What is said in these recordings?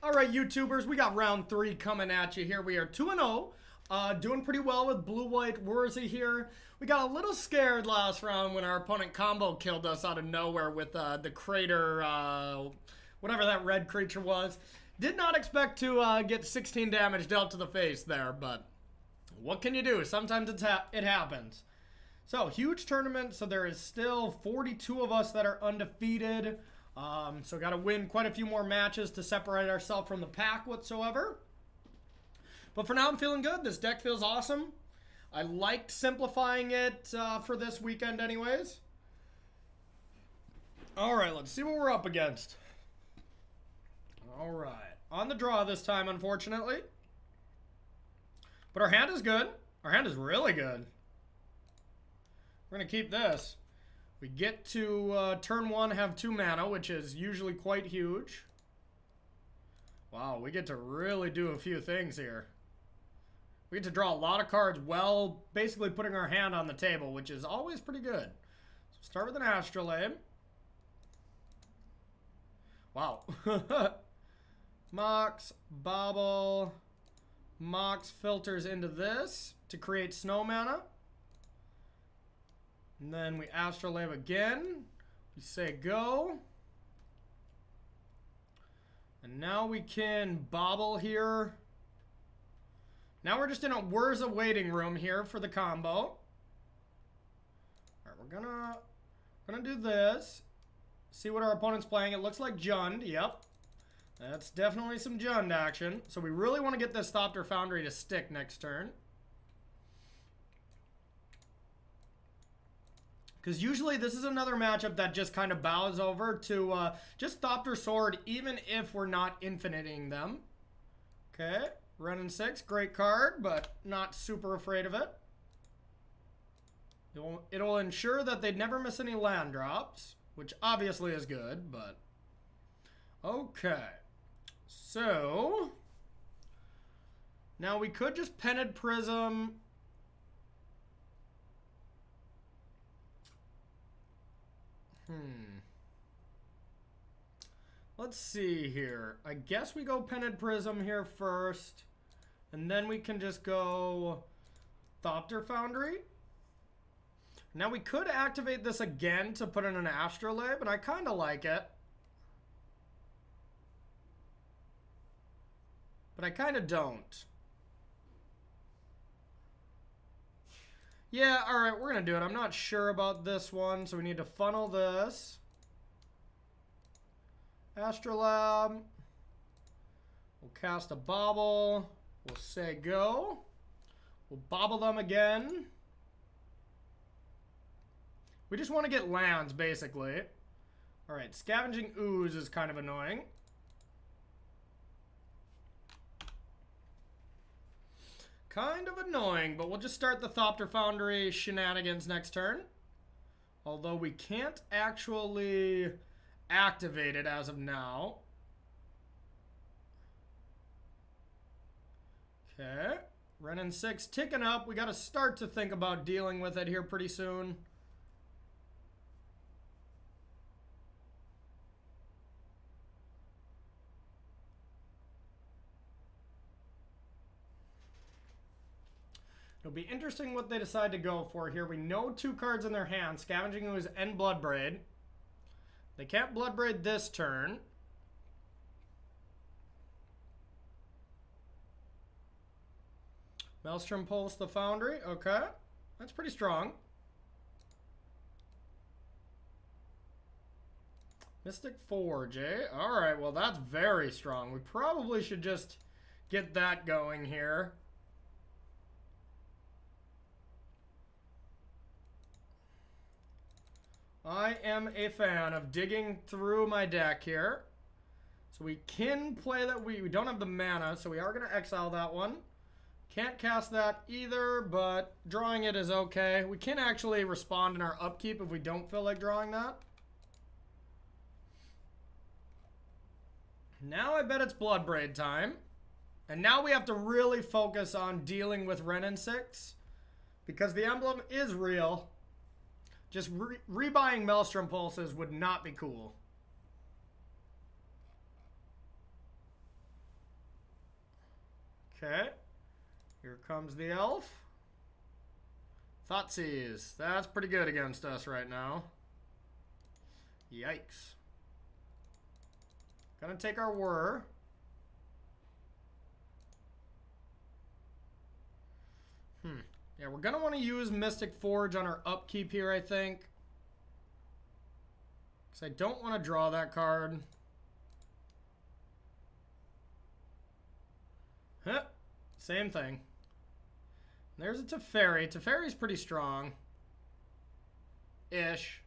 All right, YouTubers, we got round 3 coming at you here. We are 2-0. Doing pretty well with blue-white Whirza here. We got a little scared last round when our opponent combo killed us out of nowhere with the crater, whatever that red creature was. Did not expect to get 16 damage dealt to the face there, but what can you do? Sometimes it happens. So, huge tournament, so there is still 42 of us that are undefeated. So got to win quite a few more matches to separate ourselves from the pack whatsoever. But for now, I'm feeling good. This deck feels awesome. I liked simplifying it for this weekend anyways. All right, let's see what we're up against. All right. On the draw this time, unfortunately. But our hand is good. Our hand is really good. We're going to keep this. We get to turn 1, have 2 mana, which is usually quite huge. Wow, we get to really do a few things here. We get to draw a lot of cards while basically putting our hand on the table, which is always pretty good. So start with an Astrolabe. Wow. Mox, Bobble. Mox filters into this to create snow mana. And then we Astrolabe again. We say go. And now we can Bobble here. Now we're just in a Whirza waiting room here for the combo. All right, we're gonna do this. See what our opponent's playing. It looks like Jund. Yep. That's definitely some Jund action. So we really want to get this Thopter Foundry to stick next turn. Because usually this is another matchup that just kind of bows over to just Thopter Sword, even if we're not infiniting them. Okay, Renin 6, great card, but not super afraid of it. It'll ensure that they never miss any land drops, which obviously is good, but... Okay, so... Now we could just Penned Prism... Let's see here. I guess we go Penned Prism here first. And then we can just go Thopter Foundry. Now we could activate this again to put in an Astrolabe, but I kind of like it. But I kind of don't. Yeah, alright, we're going to do it. I'm not sure about this one, so we need to funnel this. Astrolabe. We'll cast a Bobble. We'll say go. We'll Bobble them again. We just want to get lands, basically. Alright, Scavenging Ooze is kind of annoying. Kind of annoying, but we'll just start the Thopter Foundry shenanigans next turn. Although we can't actually activate it as of now. Okay. Renin 6 ticking up. We got to start to think about dealing with it here pretty soon. It'll be interesting what they decide to go for here. We know 2 cards in their hand, Scavenging Ooze and Bloodbraid. They can't Bloodbraid this turn. Maelstrom Pulse the Foundry. Okay. That's pretty strong. Mystic Forge, eh? Alright, well that's very strong. We probably should just get that going here. I am a fan of digging through my deck here. So we can play that. We don't have the mana, so we are going to exile that one. Can't cast that either, but drawing it is okay. We can actually respond in our upkeep if we don't feel like drawing that. Now I bet it's Bloodbraid time. And now we have to really focus on dealing with Renin 6. Because the emblem is real. Just rebuying Maelstrom Pulses would not be cool. Okay. Here comes the elf. Thoughtseize. That's pretty good against us right now. Yikes. Gonna take our Whir. Yeah, we're gonna want to use Mystic Forge on our upkeep here, I think. Because I don't want to draw that card. Huh. Same thing. There's a Teferi. Teferi's pretty strong. Ish.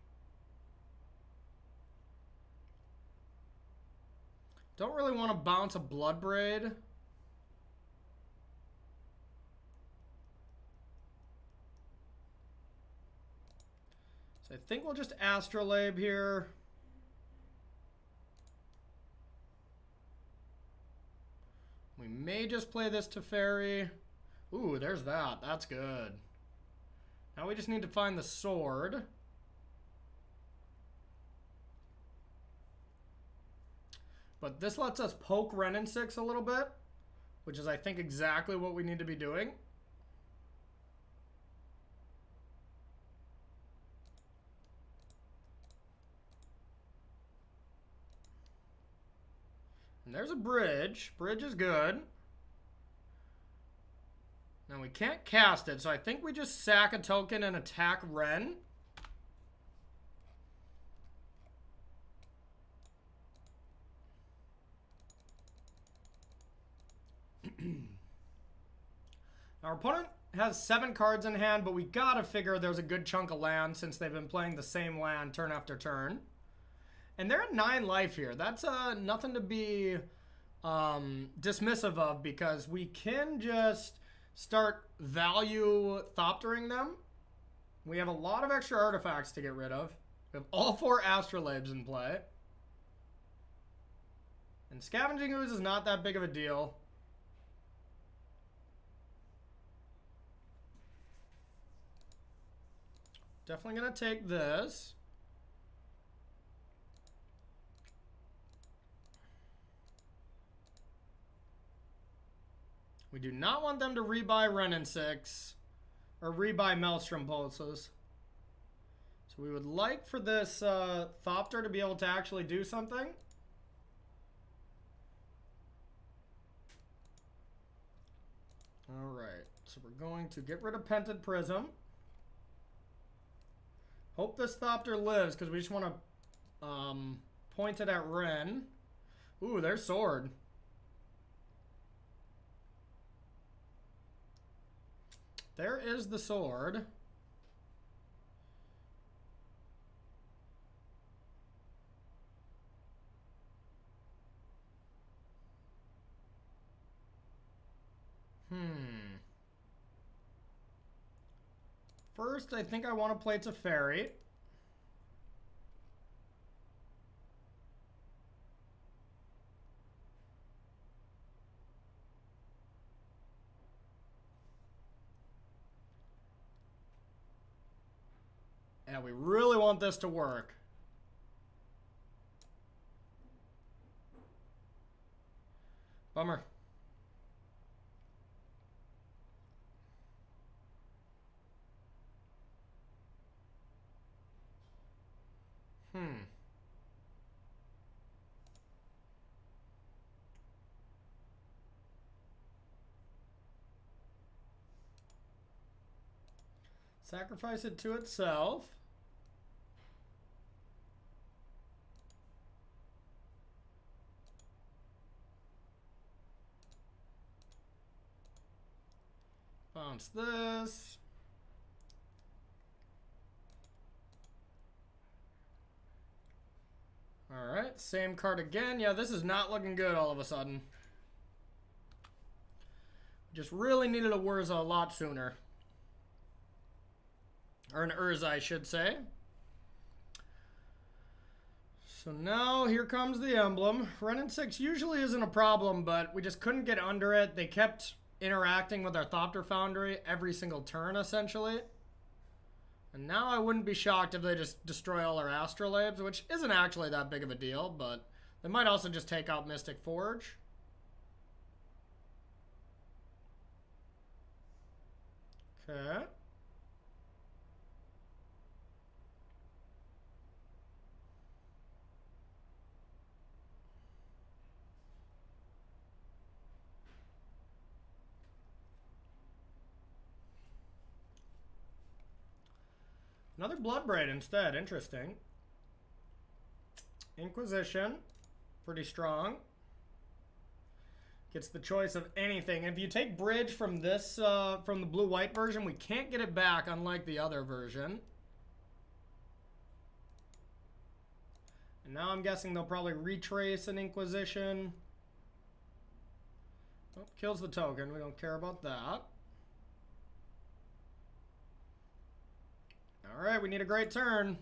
Don't really want to bounce a Bloodbraid. So I think we'll just Astrolabe here. We may just play this Teferi. Ooh, there's that. That's good. Now we just need to find the sword. But this lets us poke Renin 6 a little bit, which is, I think, exactly what we need to be doing. And there's a bridge. Bridge is good. Now we can't cast it, so I think we just sack a token and attack Ren. Our opponent has 7 cards in hand, but we gotta figure there's a good chunk of land since they've been playing the same land turn after turn. And they're at 9 life here. That's nothing to be dismissive of, because we can just start value Thoptering them. We have a lot of extra artifacts to get rid of. We have all 4 Astrolabes in play. And Scavenging Ooze is not that big of a deal. Definitely going to take this. We do not want them to rebuy Renin 6 or rebuy Maelstrom Pulses. So we would like for this Thopter to be able to actually do something. Alright, so we're going to get rid of Pented Prism. Hope this Thopter lives, because we just want to point it at Ren. Ooh, there's Sword. There is the sword. First, I think I want to play Teferi. Yeah, we really want this to work. Bummer. Sacrifice it to itself. Bounce this. Alright, same card again. Yeah, this is not looking good all of a sudden. Just really needed a Whirza a lot sooner. Or an Urza, I should say. So now here comes the emblem. Renin 6 usually isn't a problem, but we just couldn't get under it. They kept interacting with our Thopter Foundry every single turn, essentially. And now I wouldn't be shocked if they just destroy all our Astrolabes, which isn't actually that big of a deal, but they might also just take out Mystic Forge. Okay. Another Bloodbraid instead. Interesting. Inquisition. Pretty strong. Gets the choice of anything. If you take Bridge from this, from the blue-white version, we can't get it back, unlike the other version. And now I'm guessing they'll probably retrace an Inquisition. Oh, kills the token. We don't care about that. Alright, we need a great turn.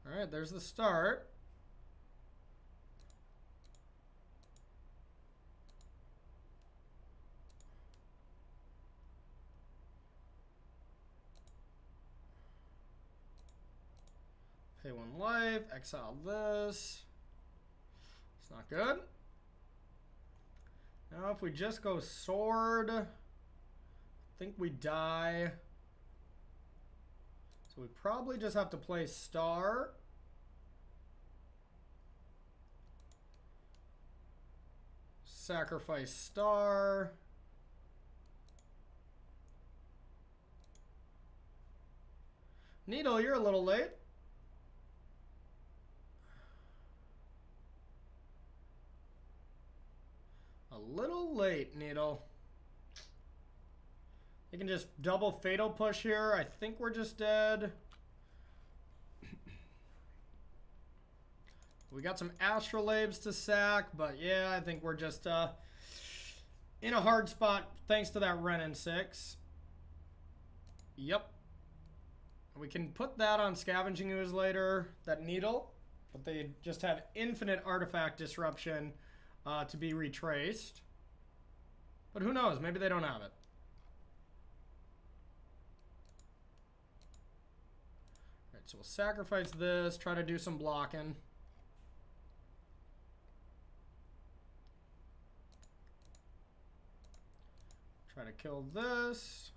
Alright, there's the start. Pay 1 life, exile this. It's not good. Now if we just go sword, I think we die. So we probably just have to play star. Sacrifice star. Needle, you're a little late. A little late, Needle. You can just double fatal push here. I think we're just dead. We got some astrolabes to sack, but yeah, I think we're just in a hard spot thanks to that Renin 6. Yep. We can put that on Scavenging Ooze later, that Needle, but they just have infinite artifact disruption to be retraced. But who knows? Maybe they don't have it. Alright, so we'll sacrifice this, try to do some blocking. Try to kill this.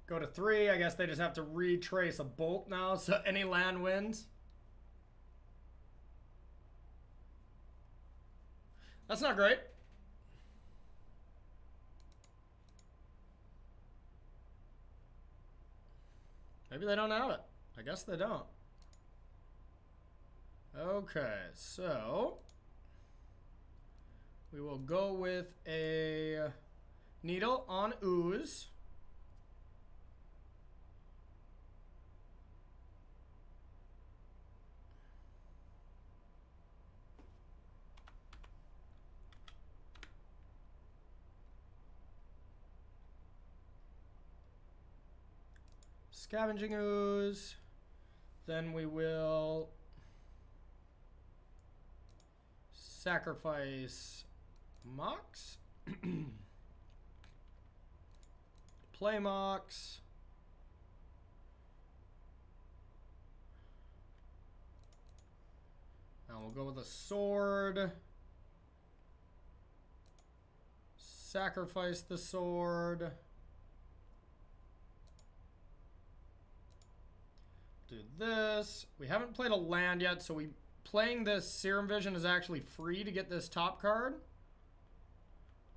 Go to 3. I guess they just have to retrace a bolt now, so any land wins. That's not great. Maybe they don't have it. I guess they don't. Okay, so we will go with a Needle on Ooze. Scavenging Ooze. Then we will sacrifice Mox. Play Mox. Now we'll go with a sword. Sacrifice the sword. Do this. We haven't played a land yet, so playing this Serum Vision is actually free to get this top card.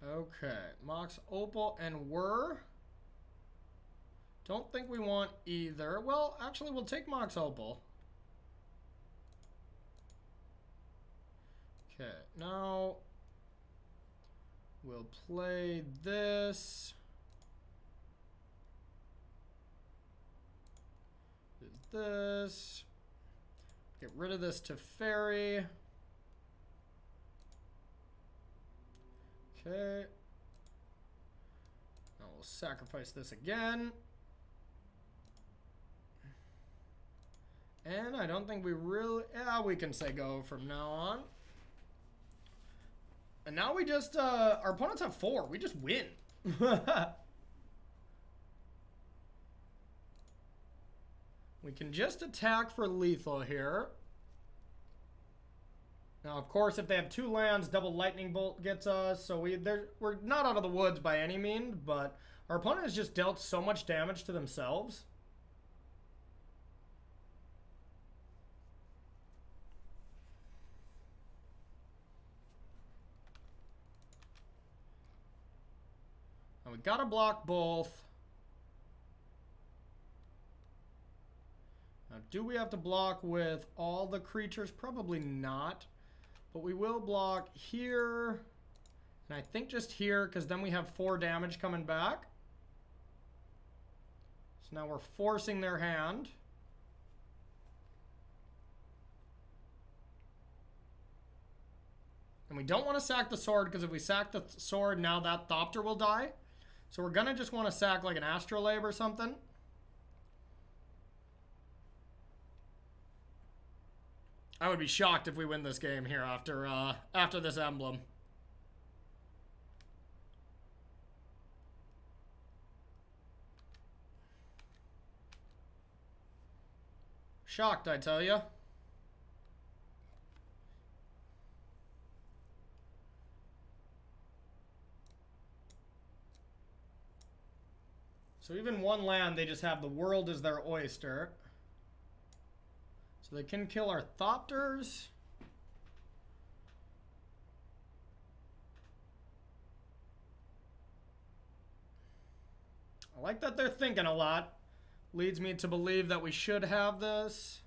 Okay, Mox Opal and Whir. Don't think we want either. Well, actually, we'll take Mox Opal. Okay, now we'll play this. Do this. Get rid of this to Fairy. Okay. Now we'll sacrifice this again. And I don't think we really... Yeah, we can say go from now on. And now we just... our opponents have 4. We just win. We can just attack for lethal here. Now, of course, if they have 2 lands, double lightning bolt gets us. So we're not out of the woods by any means, but our opponent has just dealt so much damage to themselves. And we gotta block both. Now, do we have to block with all the creatures? Probably not. But we will block here. And I think just here, because then we have 4 damage coming back. So now we're forcing their hand. And we don't want to sack the sword, because if we sack the sword, now that Thopter will die. So we're going to just want to sack like an Astrolabe or something. I would be shocked if we win this game here after this emblem. Shocked, I tell you. So even 1 land, they just have the world as their oyster. So they can kill our Thopters. I like that they're thinking a lot. Leads me to believe that we should have this.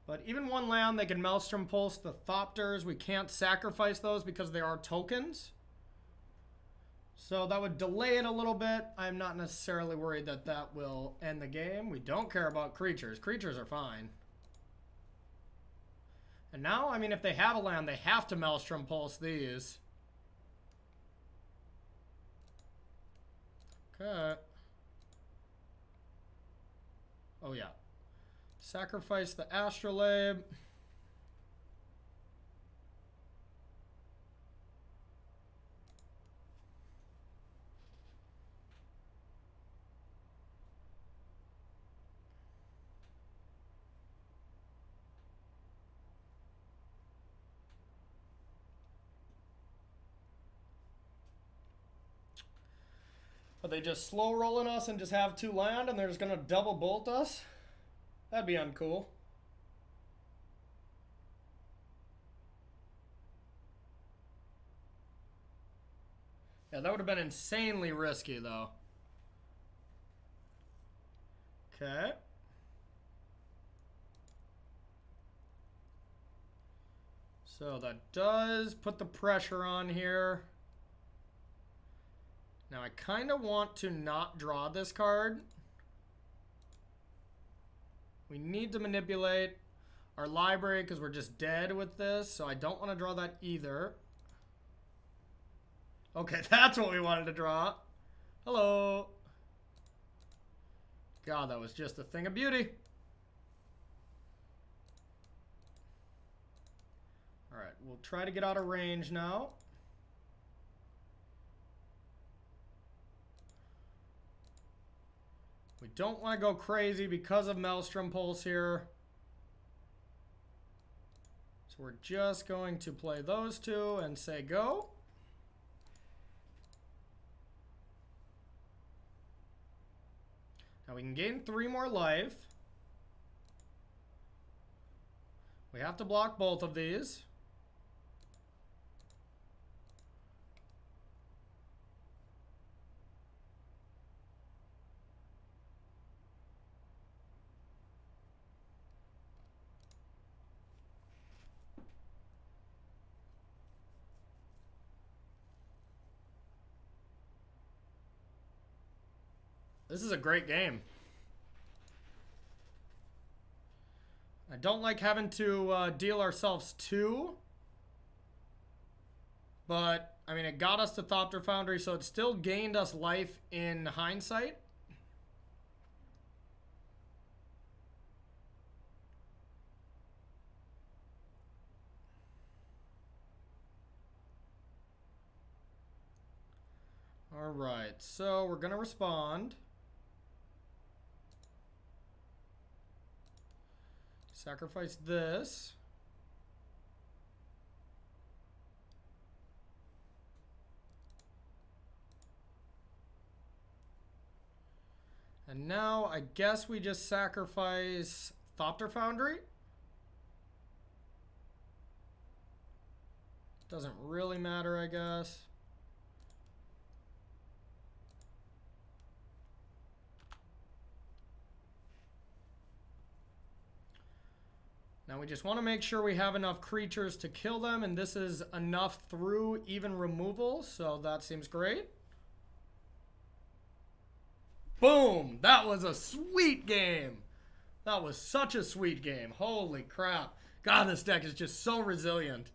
But even 1 land, they can Maelstrom Pulse the Thopters. We can't sacrifice those because they are tokens. So that would delay it a little bit. I'm not necessarily worried that that will end the game. We don't care about creatures. Creatures are fine. And now, I mean, if they have a land, they have to Maelstrom Pulse these. Okay. Oh, yeah. Sacrifice the Astrolabe. Are they just slow rolling us and just have 2 land and they're just gonna double bolt us? That'd be uncool. Yeah, that would have been insanely risky though. Okay. So that does put the pressure on here. Now I kind of want to not draw this card. We need to manipulate our library because we're just dead with this. So I don't want to draw that either. Okay, that's what we wanted to draw. Hello. God, that was just a thing of beauty. All right, we'll try to get out of range now. We don't want to go crazy because of Maelstrom Pulse here. So we're just going to play those 2 and say go. Now we can gain 3 more life. We have to block both of these. This is a great game. I don't like having to deal ourselves 2. But, I mean, it got us to Thopter Foundry, so it still gained us life in hindsight. All right, so we're going to respond. Sacrifice this. And now I guess we just sacrifice Thopter Foundry. Doesn't really matter, I guess. Now we just want to make sure we have enough creatures to kill them, and this is enough through even removal, so that seems great. Boom! That was a sweet game. That was such a sweet game. Holy crap. God, this deck is just so resilient.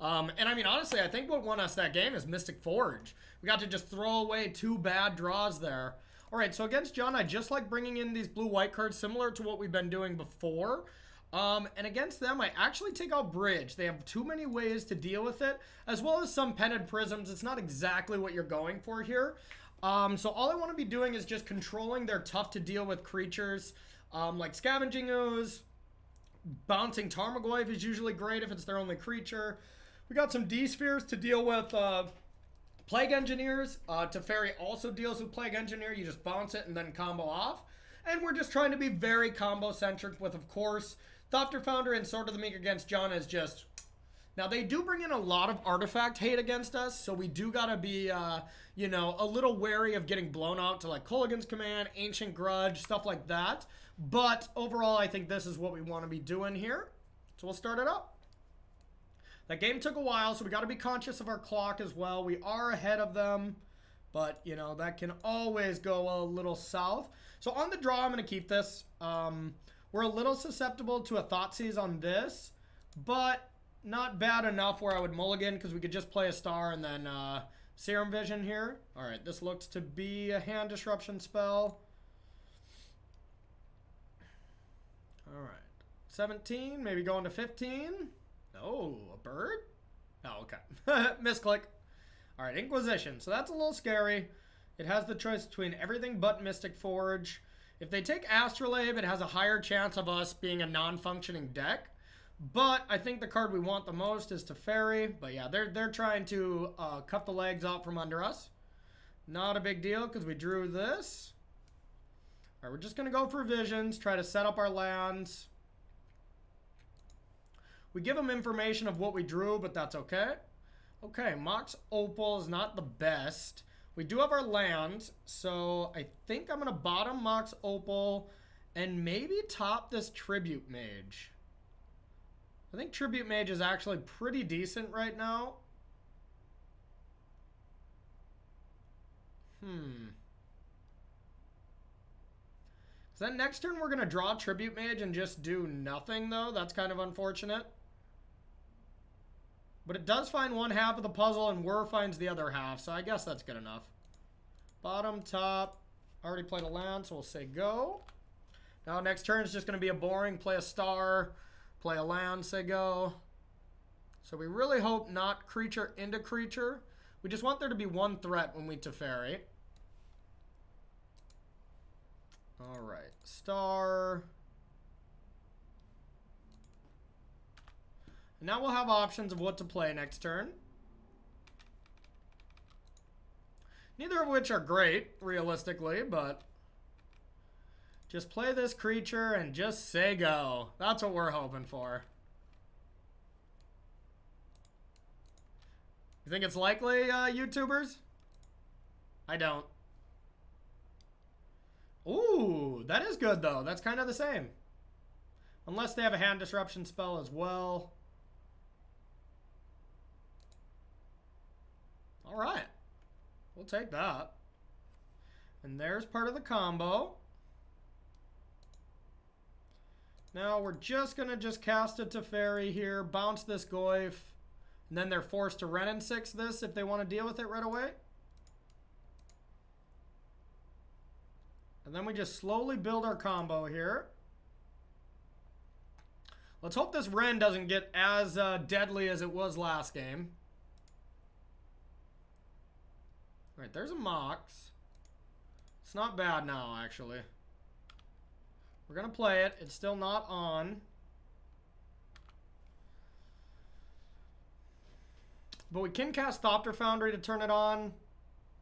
And I mean, honestly, I think what won us that game is Mystic Forge. We got to just throw away 2 bad draws there. All right, so against John, I just like bringing in these blue-white cards similar to what we've been doing before. And against them, I actually take out Bridge. They have too many ways to deal with it, as well as some Pendant Prisms. It's not exactly what you're going for here. So all I want to be doing is just controlling their tough-to-deal-with creatures, like Scavenging Ooze. Bouncing Tarmogoyf is usually great if it's their only creature. We got some D-Spheres to deal with Plague Engineers. Teferi also deals with Plague Engineer. You just bounce it and then combo off. And we're just trying to be very combo-centric with, of course, Thopter Founder and Sword of the Meek against John is just... Now, they do bring in a lot of artifact hate against us, so we do gotta be, you know, a little wary of getting blown out to, like, Kolaghan's Command, Ancient Grudge, stuff like that. But overall, I think this is what we want to be doing here. So we'll start it up. That game took a while, so we got to be conscious of our clock as well. We are ahead of them, but, you know, that can always go a little south. So on the draw, I'm going to keep this. We're a little susceptible to a Thoughtseize on this, but not bad enough where I would mulligan because we could just play a star and then Serum Vision here. All right, this looks to be a hand disruption spell. All right, 17, maybe going to 15. Oh, a bird? Oh, okay. Misclick. All right, Inquisition. So that's a little scary. It has the choice between everything but Mystic Forge. If they take Astrolabe, it has a higher chance of us being a non-functioning deck. But I think the card we want the most is Teferi. But yeah, they're trying to cut the legs out from under us. Not a big deal because we drew this. All right, we're just going to go for Visions, try to set up our lands. We give them information of what we drew, but that's okay. Okay, Mox Opal is not the best. We do have our lands, so I think I'm going to bottom Mox Opal and maybe top this Tribute Mage. I think Tribute Mage is actually pretty decent right now. So then next turn we're going to draw Tribute Mage and just do nothing, though. That's kind of unfortunate. But it does find one half of the puzzle and Whir finds the other half, so I guess that's good enough. Bottom, top. Already played a land, so we'll say go. Now next turn is just going to be a boring play a star, play a land, say go. So we really hope not creature into creature. We just want there to be one threat when we Teferi. All right, star. And now we'll have options of what to play next turn. Neither of which are great, realistically, but just play this creature and just say go. That's what we're hoping for. You think it's likely, YouTubers? I don't. Ooh, that is good, though. That's kind of the same. Unless they have a hand disruption spell as well. All right. We'll take that. And there's part of the combo. Now we're just going to cast a Teferi here, bounce this Goyf, and then they're forced to Wrenn and 6 this if they want to deal with it right away. And then we just slowly build our combo here. Let's hope this Wrenn doesn't get as deadly as it was last game. All right, there's a Mox. It's not bad now, actually. We're going to play it. It's still not on. But we can cast Thopter Foundry to turn it on.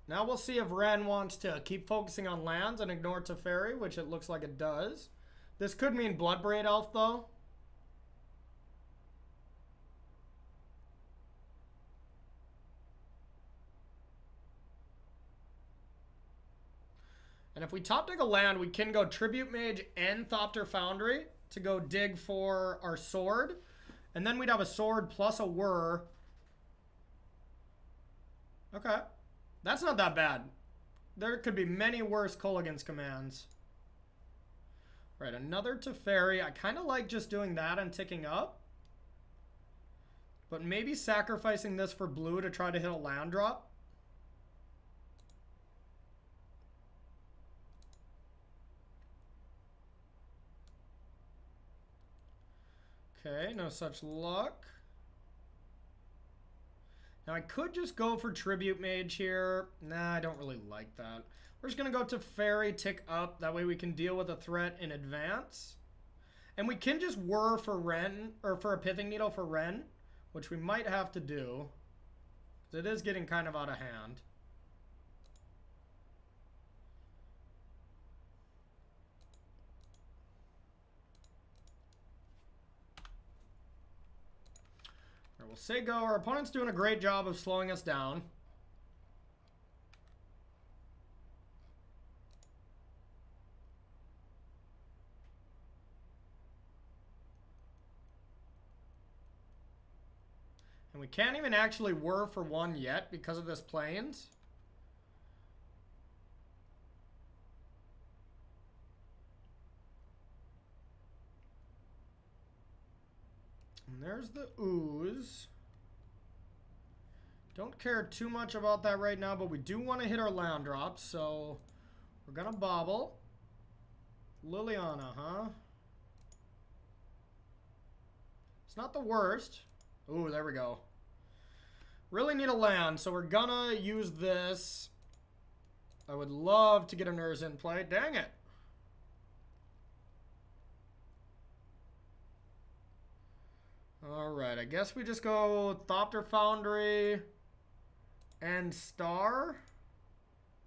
Now we'll see if Ren wants to keep focusing on lands and ignore Teferi, which it looks like it does. This could mean Bloodbraid Elf, though. And if we top deck a land, we can go Tribute Mage and Thopter Foundry to go dig for our sword. And then we'd have a sword plus a whir. Okay. That's not that bad. There could be many worse Kolaghan's commands. Right, another Teferi. I kind of like just doing that and ticking up. But maybe sacrificing this for blue to try to hit a land drop. Okay, no such luck. Now I could just go for Tribute Mage here. Nah, I don't really like that. We're just going to go to Fairy, tick up. That way we can deal with a threat in advance. And we can just whir for Ren, or for a Pithing Needle for Ren, which we might have to do. It is getting kind of out of hand. We'll say go. Our opponent's doing a great job of slowing us down. And we can't even actually whir for one yet because of this plains. And there's the ooze. Don't care too much about that right now, but we do want to hit our land drops, so we're going to bobble. Liliana, huh? It's not the worst. Ooh, there we go. Really need a land, so we're going to use this. I would love to get an Urza in play. Dang it. Alright, I guess we just go Thopter Foundry and Star.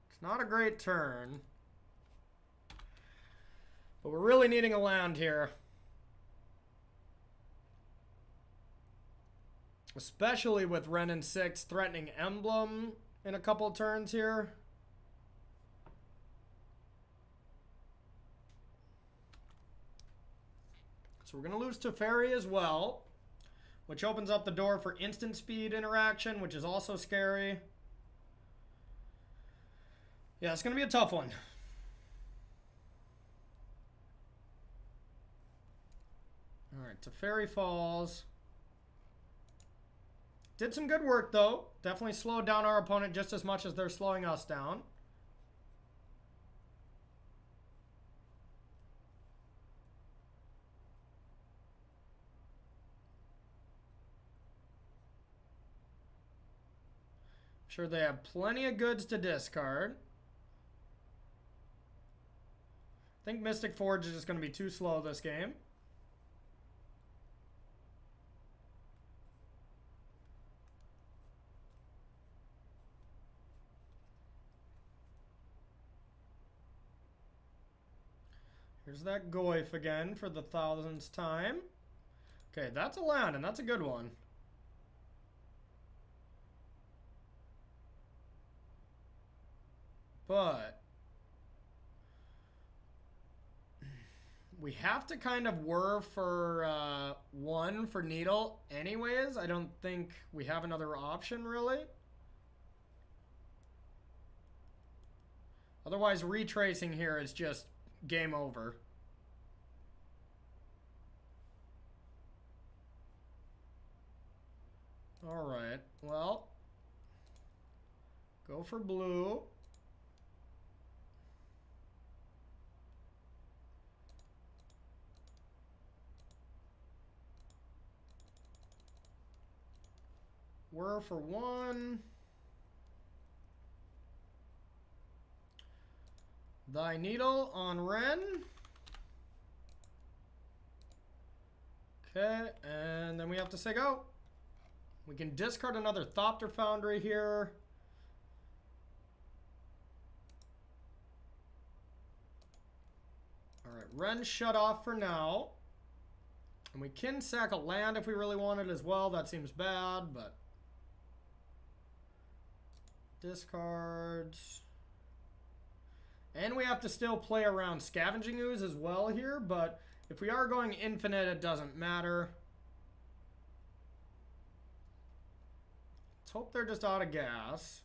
It's not a great turn. But we're really needing a land here. Especially with Ren and 6 threatening Emblem in a couple turns here. So we're going to lose Teferi as well, which opens up the door for instant speed interaction, which is also scary. Yeah, it's going to be a tough one. All right, Teferi falls. Did some good work, though. Definitely slowed down our opponent just as much as they're slowing us down. Sure, they have plenty of goods to discard. I think Mystic Forge is just going to be too slow this game. Here's that Goyf again for the 1000th time. Okay, that's a land, and that's a good one. But we have to kind of whir for 1 for Needle anyways. I don't think we have another option, really. Otherwise, retracing here is just game over. All right, well, go for blue. Whir for 1. Thy Needle on Ren. Okay, and then we have to say go. We can discard another Thopter Foundry here. Alright, Ren shut off for now. And we can sack a land if we really wanted as well. That seems bad, but... Discards. And we have to still play around Scavenging Ooze as well here, but if we are going infinite, it doesn't matter. Let's hope they're just out of gas.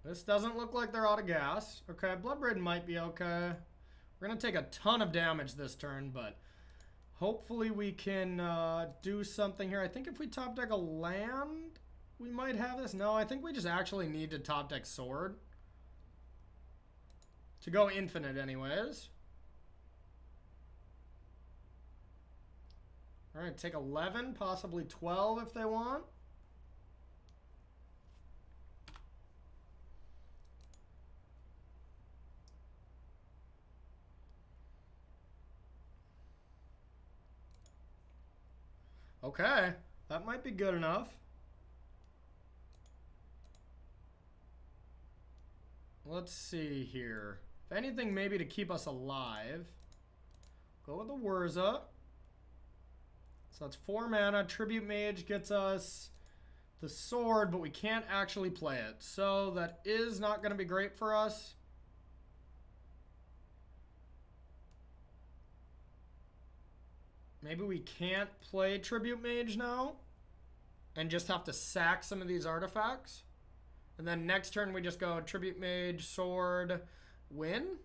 This doesn't look like they're out of gas. Okay, Bloodbraid might be okay. We're going to take a ton of damage this turn, but hopefully we can do something here. I think if we top deck a land, we might have this. No, I think we just actually need to top deck Sword. To go infinite anyways. Alright, take 11, possibly 12 if they want. Okay, that might be good enough. Let's see here. If anything, maybe to keep us alive. Go with the Whirza. So that's 4 mana. Tribute Mage gets us the sword, but we can't actually play it. So that is not going to be great for us. Maybe we can't play Tribute Mage now and just have to sack some of these artifacts. And then next turn we just go Tribute Mage, Sword, win.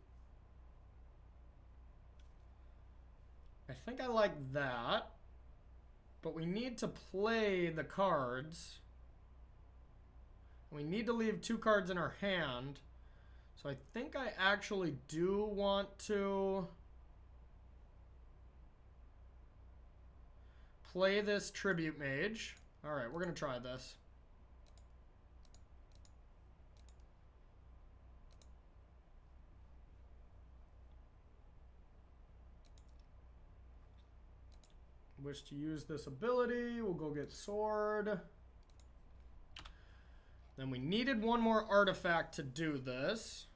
I think I like that. But we need to play the cards. We need to leave 2 cards in our hand. So I think I actually do want to play this Tribute Mage. Alright, we're going to try this. Wish to use this ability. We'll go get Sword. Then we needed 1 more artifact to do this.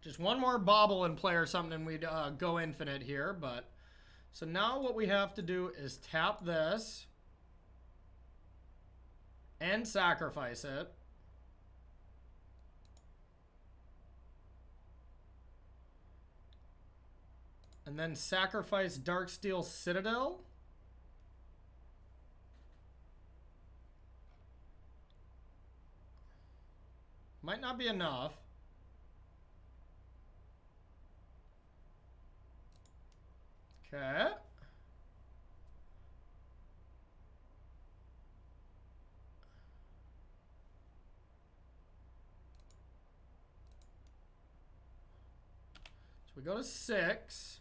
Just 1 more bauble in play or something and we'd go infinite here. But so now what we have to do is tap this and sacrifice it. And then sacrifice Darksteel Citadel. Might not be enough. Okay. So we go to 6.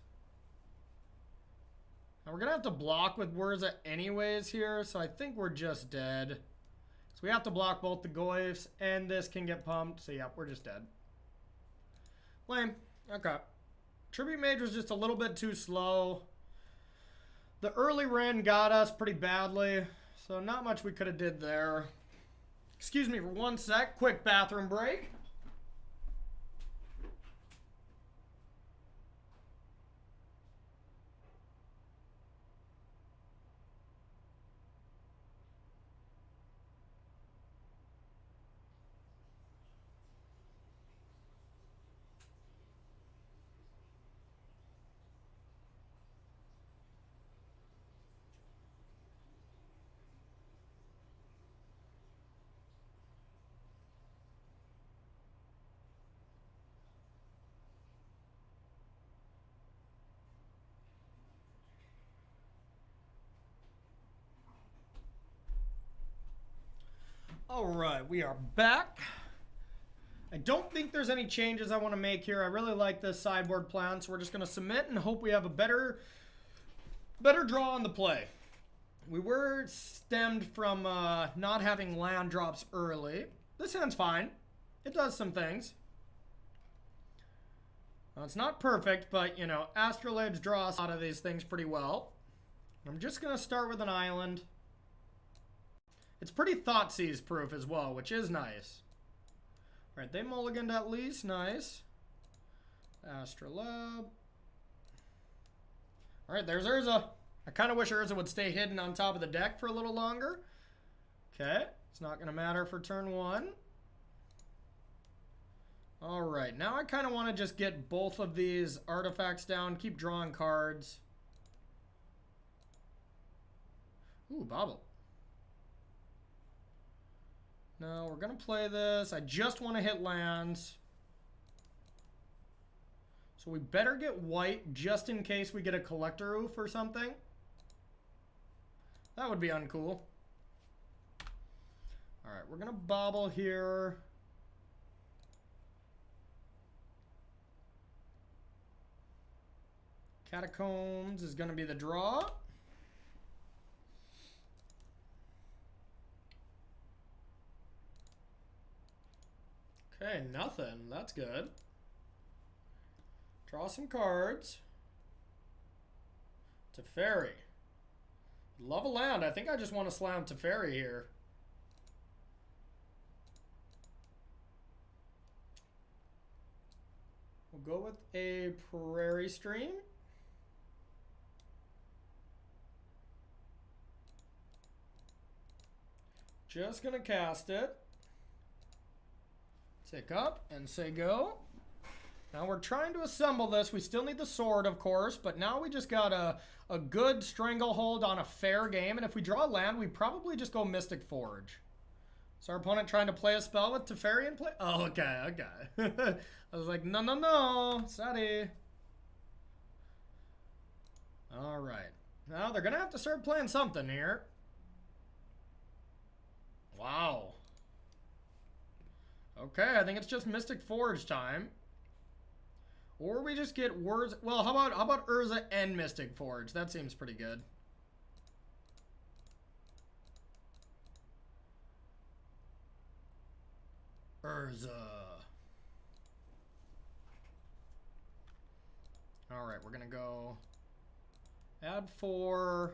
Now we're going to have to block with Whirza anyways here, so I think we're just dead. So we have to block both the Goyfs, and this can get pumped, so yeah, we're just dead. Lame. Okay. Tribute Mage was just a little bit too slow. The early Ren got us pretty badly, so not much we could have did there. Excuse me for 1 sec. Quick bathroom break. All right, we are back. I don't think there's any changes I want to make here. I really like this sideboard plan, so we're just going to submit and hope we have a better draw on the play. We were stemmed from not having land drops early. This hand's fine. It does some things. Well, it's not perfect, but, you know, Astrolabes draw us out of these things pretty well. I'm just going to start with an island. It's pretty Thoughtseize proof as well, which is nice. Alright, they mulliganed at least. Nice. Astrolab. Alright, there's Whirza. I kind of wish Whirza would stay hidden on top of the deck for a little longer. Okay, it's not going to matter for turn 1. Alright, now I kind of want to just get both of these artifacts down, keep drawing cards. Ooh, bobble. No, we're going to play this. I just want to hit lands. So we better get white just in case we get a collector roof or something. That would be uncool. Alright, we're going to bobble here. Catacombs is going to be the draw. Okay, nothing. That's good. Draw some cards. Teferi. Love a land. I think I just want to slam Teferi here. We'll go with a Prairie Stream. Just going to cast it. Tick up and say go. Now we're trying to assemble this. We still need the sword, of course, but now we just got a good stranglehold on a fair game. And if we draw land, we probably just go Mystic Forge. Is our opponent trying to play a spell with Teferi in play? Oh, okay, okay. I was like, no, no, no. Sorry. All right. Now they're going to have to start playing something here. Wow. Okay, I think it's just Mystic Forge time. Or we just get Whirza. Well, how about Whirza and Mystic Forge? That seems pretty good. Whirza. All right, we're gonna go add 4.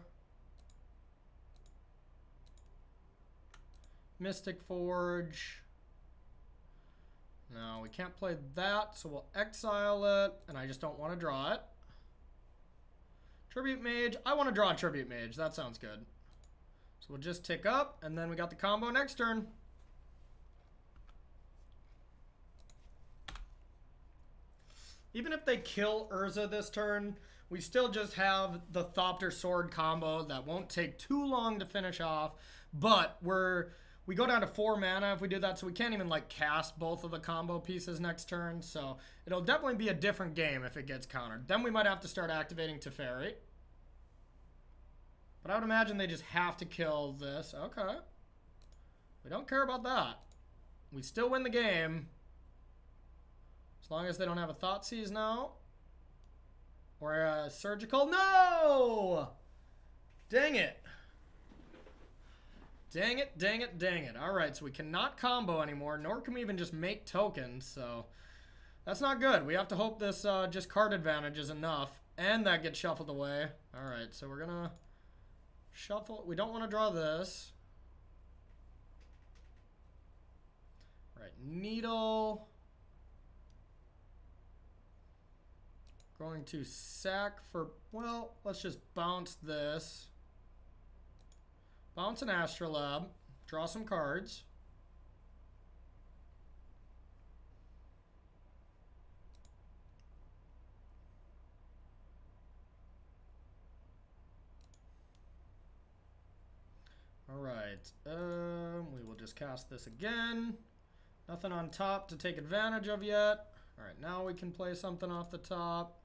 Mystic Forge. No, we can't play that, so we'll exile it, and I just don't want to draw it. Tribute Mage. I want to draw a Tribute Mage. That sounds good. So we'll just tick up, and then we got the combo next turn. Even if they kill Whirza this turn, we still just have the Thopter Sword combo that won't take too long to finish off, but we go down to 4 mana if we do that, so we can't even like cast both of the combo pieces next turn. So it'll definitely be a different game if it gets countered. Then we might have to start activating Teferi. But I would imagine they just have to kill this. Okay. We don't care about that. We still win the game. As long as they don't have a Thoughtseize now. Or a Surgical. No! Dang it. Dang it, dang it, dang it. Alright, so we cannot combo anymore, nor can we even just make tokens, so that's not good. We have to hope this just card advantage is enough, and that gets shuffled away. Alright, so we're gonna shuffle. We don't want to draw this. Alright, Needle. Going to sack for, well, let's just bounce this. Bounce an Astrolab, draw some cards. All right, we will just cast this again. Nothing on top to take advantage of yet. All right, now we can play something off the top.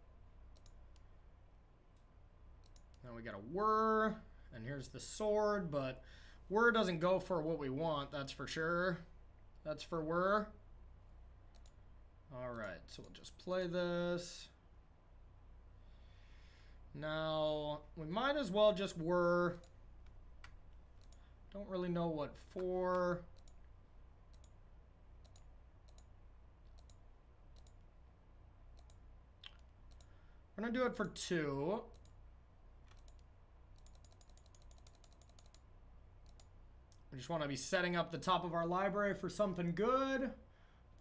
Now we got a Whir. And here's the sword, but Whir doesn't go for what we want, that's for sure. That's for Whir. Alright, so we'll just play this. Now, we might as well just Whir. Don't really know what for. We're going to do it for 2. We just want to be setting up the top of our library for something good.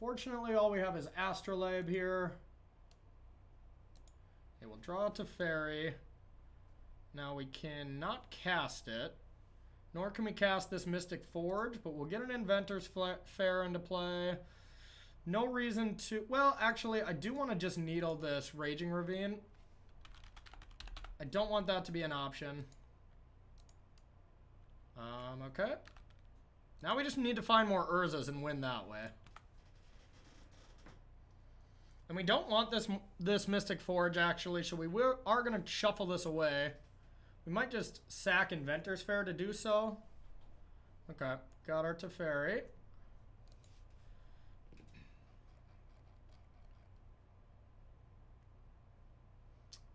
Fortunately, all we have is Astrolabe here. Okay, we'll draw to Fairy. Now we cannot cast it. Nor can we cast this Mystic Forge, but we'll get an Inventor's Fair into play. No reason to... Well, actually, I do want to just needle this Raging Ravine. I don't want that to be an option. Okay. Now we just need to find more Whirzas and win that way. And we don't want this Mystic Forge, actually, so we are going to shuffle this away. We might just sack Inventor's Fair to do so. Okay, got our Teferi.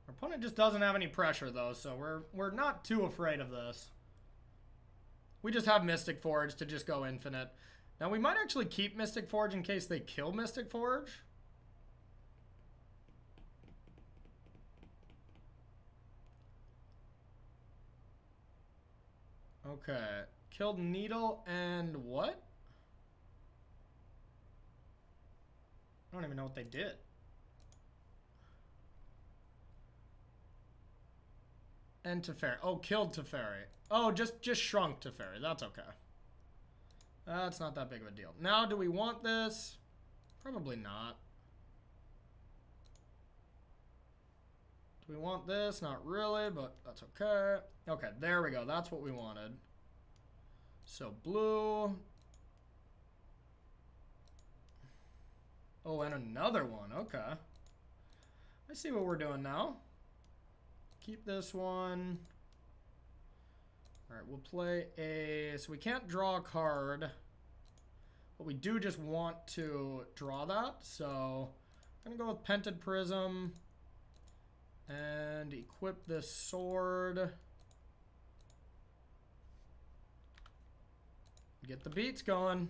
Our opponent just doesn't have any pressure, though, so we're not too afraid of this. We just have Mystic Forge to just go infinite. Now, we might actually keep Mystic Forge in case they kill Mystic Forge. Okay. Killed Needle and what? I don't even know what they did. And Teferi. Oh, killed Teferi. Oh, just shrunk Teferi. That's okay. That's not that big of a deal. Now, do we want this? Probably not. Do we want this? Not really, but that's okay. Okay, there we go. That's what we wanted. So, blue. Oh, and another one. Okay. I see what we're doing now. Keep this one. All right, we'll play a... So we can't draw a card. But we do just want to draw that. So I'm going to go with Pented Prism. And equip this sword. Get the beats going.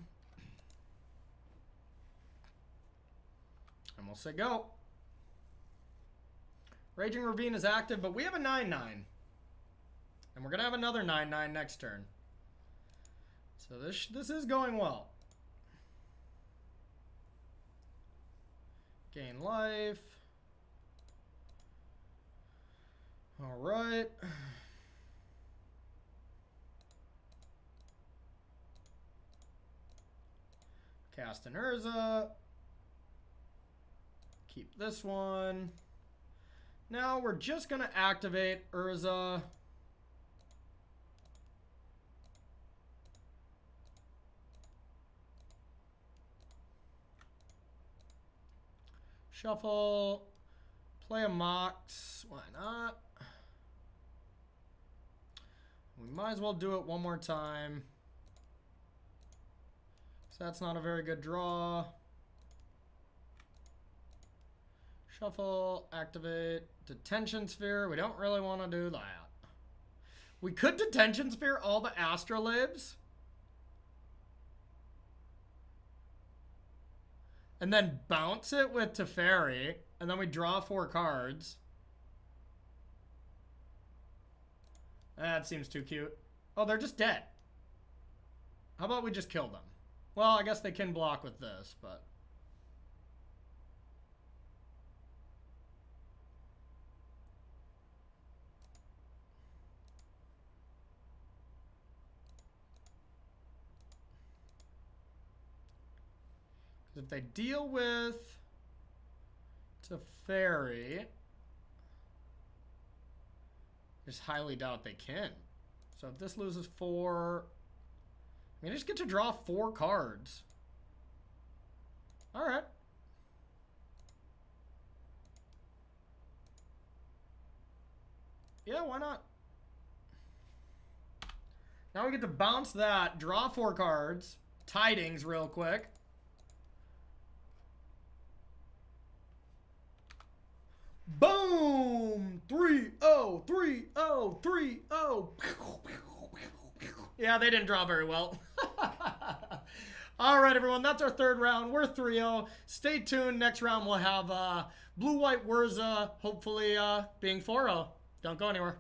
And we'll say go. Raging Ravine is active, but we have a 9-9. And we're going to have another 9-9 next turn. So this is going well. Gain life. All right. Cast an Whirza. Keep this one. Now we're just going to activate Whirza. Shuffle. Play a Mox. Why not? We might as well do it one more time. So that's not a very good draw. Shuffle, activate, Detention Sphere. We don't really want to do that. We could Detention Sphere all the Astrolabes. And then bounce it with Teferi. And then we draw 4 cards. That seems too cute. Oh, they're just dead. How about we just kill them? Well, I guess they can block with this, but... if they deal with Teferi, I just highly doubt they can. So if this loses 4, I mean, I just get to draw 4 cards. All right. Yeah, why not? Now we get to bounce that, draw 4 cards, Tidings real quick. Boom! 3-0, 3-0, 3-0. Yeah, they didn't draw very well. All right, everyone, that's our 3rd round. We're 3-0. Stay tuned. Next round, we'll have blue-white Whirza, hopefully being 4-0. Don't go anywhere.